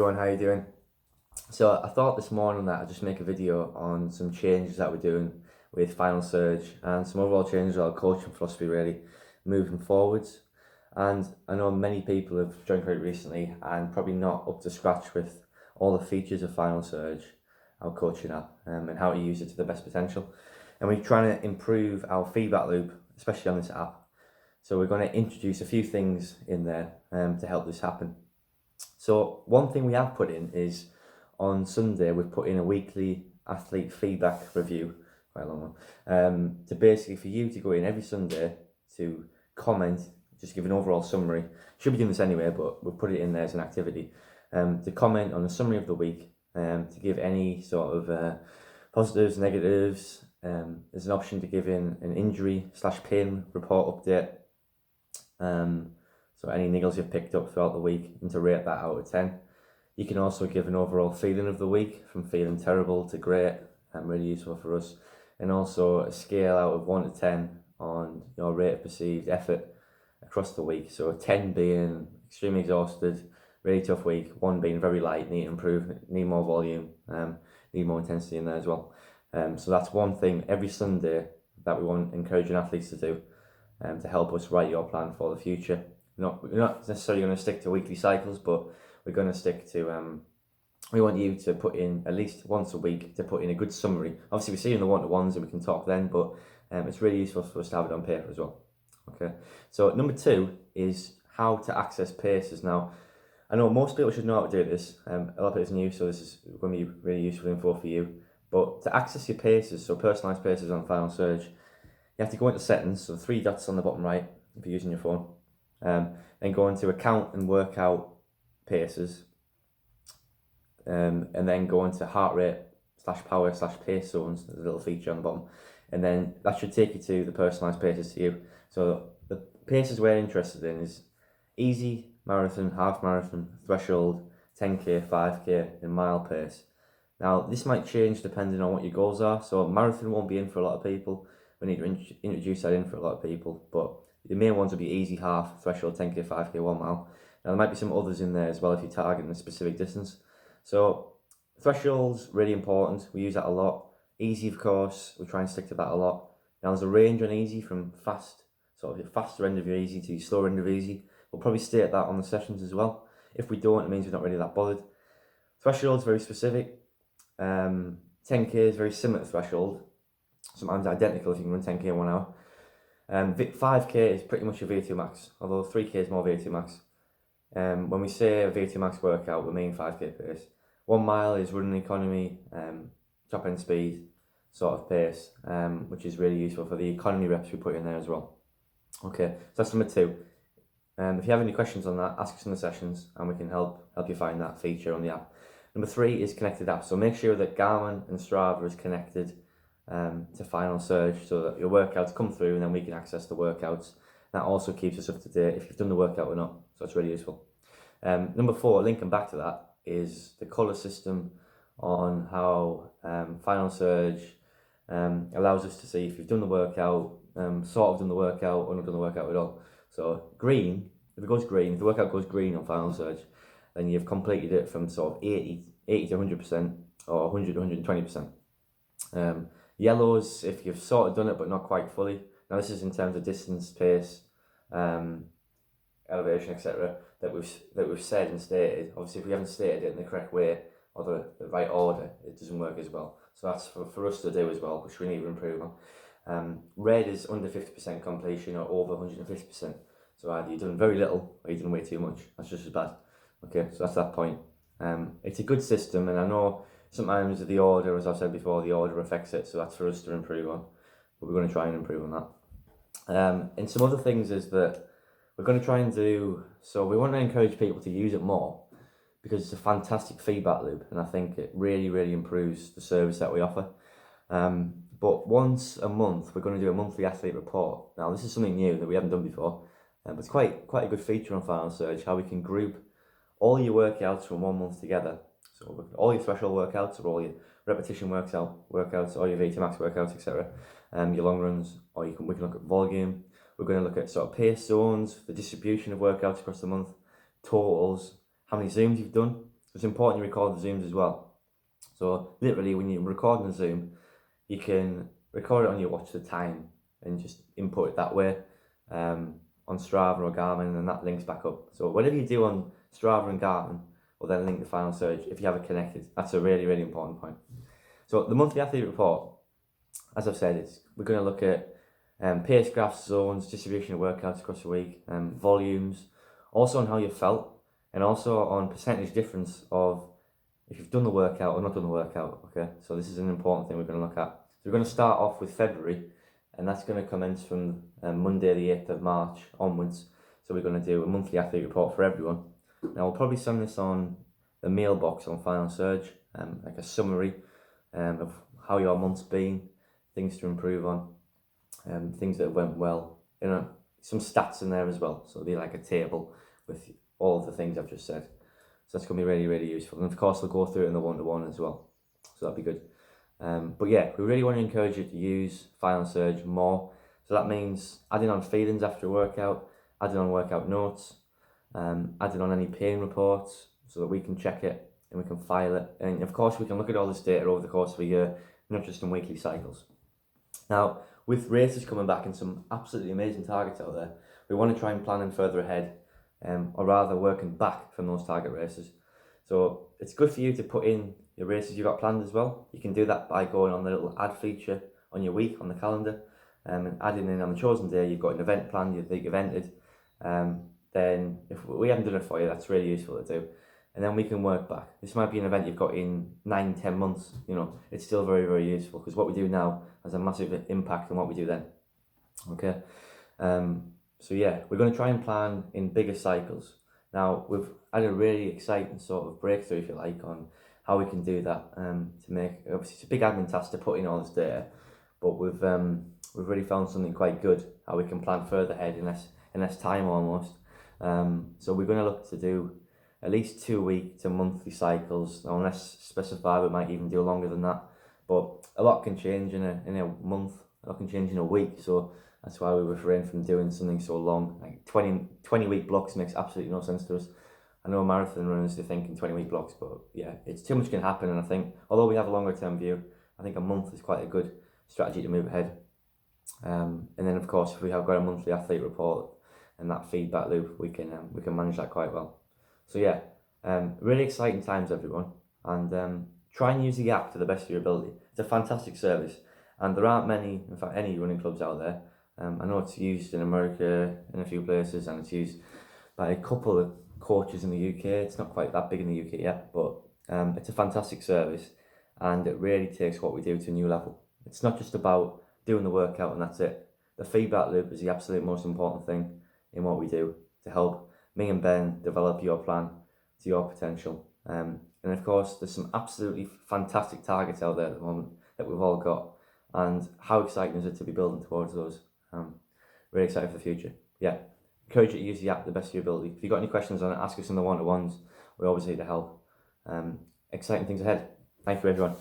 Everyone, how you doing? So I thought this morning that I'd just make a video on some changes that we're doing with Final Surge and some overall changes to our coaching philosophy really moving forwards. And I know many people have joined quite recently and probably not up to scratch with all the features of Final Surge, our coaching app, and how to use it to the best potential. And we're trying to improve our feedback loop, especially on this app. So we're going to introduce a few things in there to help this happen. So one thing we have put in is on Sunday we've put in a weekly athlete feedback review, quite a long one, to basically for you to go in every Sunday to comment, just give an overall summary. Should be doing this anyway, but we'll put it in there as an activity, to comment on the summary of the week, to give any sort of positives, negatives. There's an option to give in an injury/pain report update. So any niggles you've picked up throughout the week and to rate that out of 10. You can also give an overall feeling of the week from feeling terrible to great, really useful for us. And also a scale out of 1 to 10 on your rate of perceived effort across the week. So 10 being extremely exhausted, really tough week, 1 being very light, need improvement, need more volume, need more intensity in there as well. So that's one thing every Sunday that we want encouraging athletes to do to help us write your plan for the future. We're not necessarily going to stick to weekly cycles, but we're going to stick to, we want you to put in at least once a week to put in a good summary. Obviously we see in the one-to-ones and we can talk then, but it's really useful for us to have it on paper as well. Okay, so number 2 is how to access paces. Now, I know most people should know how to do this. A lot of it's new, so this is going to be really useful info for you. But to access your paces, so personalised paces on Final Surge, you have to go into settings, so 3 dots on the bottom right if you're using your phone. Then go into account and workout paces, and then go into heart rate /power/pace zones. There's a little feature on the bottom, and then that should take you to the personalised paces to you. So the paces we're interested in is easy, marathon, half marathon, threshold, 10k, 5k, and mile pace. Now this might change depending on what your goals are. So marathon won't be in for a lot of people. We need to introduce that in for a lot of people, but the main ones will be easy, half, threshold, 10k, 5k, 1 mile. Now there might be some others in there as well if you're targeting a specific distance. So threshold's really important. We use that a lot. Easy, of course, we try and stick to that a lot. Now there's a range on easy from fast, sort of your faster end of your easy to your slower end of easy. We'll probably state that on the sessions as well. If we don't, it means we're not really that bothered. Threshold's very specific. 10k is very similar to threshold. Sometimes identical if you can run 10k in 1 hour. 5k is pretty much your VO2 max, although 3k is more VO2 max. When we say a VO2 max workout, we mean 5k pace. 1 mile is running economy, top end speed sort of pace, which is really useful for the economy reps we put in there as well. Okay, so that's number 2. If you have any questions on that, ask us in the sessions and we can help you find that feature on the app. Number 3 is connected apps. So make sure that Garmin and Strava is connected to Final Surge so that your workouts come through and then we can access the workouts. That also keeps us up to date if you've done the workout or not, so it's really useful. Number 4, linking back to that, is the colour system on how Final Surge allows us to see if you've done the workout, sort of done the workout or not done the workout at all. So green, if the workout goes green on Final Surge, then you've completed it from sort of 80 to 100% or 100 to 120%. Yellows, if you've sort of done it but not quite fully. Now this is in terms of distance, pace, elevation, etc. that we've said and stated. Obviously, if we haven't stated it in the correct way or the right order, it doesn't work as well. So that's for us to do as well, which we need to improve on. Red is under 50% completion or over 150%. So either you've done very little or you've done way too much. That's just as bad. Okay, so that's that point. It's a good system, and I know sometimes the order, as I've said before, the order affects it, so that's for us to improve on. But we're going to try and improve on that. And some other things is that we're going to try and do, so we want to encourage people to use it more because it's a fantastic feedback loop, and I think it really, really improves the service that we offer. But once a month, we're going to do a monthly athlete report. Now, this is something new that we haven't done before, but it's quite a good feature on Final Surge, how we can group all your workouts from 1 month together. So all your threshold workouts, or all your repetition workouts, or your VT max workouts, etc. Your long runs, or we can look at volume. We're going to look at sort of pace zones, the distribution of workouts across the month, totals, how many zooms you've done, It's important you record the Zooms as well. So literally when you're recording the Zoom, you can record it on your watch at the time and just input it that way on Strava or Garmin, and that links back up. So whatever you do on Strava and Garmin will then link to Final Surge if you have it connected. That's a really, really important point. So the monthly athlete report, as I've said, we're going to look at pace graphs, zones, distribution of workouts across the week, volumes, also on how you felt, and also on percentage difference of if you've done the workout or not done the workout, okay? So this is an important thing we're going to look at. So we're going to start off with February, and that's going to commence from Monday the 8th of March onwards. So we're going to do a monthly athlete report for everyone. Now we'll probably send this on the mailbox on Final Surge, like a summary of how your month's been, things to improve on, things that went well, some stats in there as well. So it'll be like a table with all of the things I've just said. So that's going to be really, really useful. And of course, we'll go through it in the one-to-one as well. So that'll be good. But yeah, we really want to encourage you to use Final Surge more. So that means adding on feelings after a workout, adding on workout notes, adding on any pain reports so that we can check it and we can file it. And of course, we can look at all this data over the course of a year, not just in weekly cycles. Now, with races coming back and some absolutely amazing targets out there, we want to try and plan them further ahead, or rather working back from those target races. So it's good for you to put in your races you've got planned as well. You can do that by going on the little add feature on your week on the calendar, and adding in on the chosen day you've got an event planned that you've entered. Then if we haven't done it for you, that's really useful to do. And then we can work back. This might be an event you've got in 9-10 months. It's still very, very useful because what we do now has a massive impact on what we do then. Okay. So yeah, we're going to try and plan in bigger cycles. Now we've had a really exciting sort of breakthrough, if you like, on how we can do that. To make, obviously it's a big admin task to put in all this data, but we've really found something quite good how we can plan further ahead in less time almost. So we're going to look to do at least 2 week to monthly cycles. Now, unless specified, we might even do longer than that. But a lot can change in a month. A lot can change in a week. So that's why we refrain from doing something so long. Like 20 week blocks makes absolutely no sense to us. I know marathon runners, they think in 20 week blocks, but yeah, it's too much can happen. And I think, although we have a longer term view, I think a month is quite a good strategy to move ahead. And then of course, if we have got a monthly athlete report and that feedback loop, we can manage that quite well. So yeah, really exciting times, everyone, and try and use the app to the best of your ability. It's a fantastic service, and there aren't many, in fact, any running clubs out there. I know it's used in America in a few places, and it's used by a couple of coaches in the UK. It's not quite that big in the UK yet, but it's a fantastic service, and it really takes what we do to a new level. It's not just about doing the workout and that's it. The feedback loop is the absolute most important thing in what we do to help me and Ben develop your plan to your potential. And of course, there's some absolutely fantastic targets out there at the moment that we've all got. And how exciting is it to be building towards those? Really excited for the future. Yeah, encourage you to use the app to the best of your ability. If you've got any questions on it, ask us in the one-to-ones. We're always here to help. Exciting things ahead. Thank you, everyone.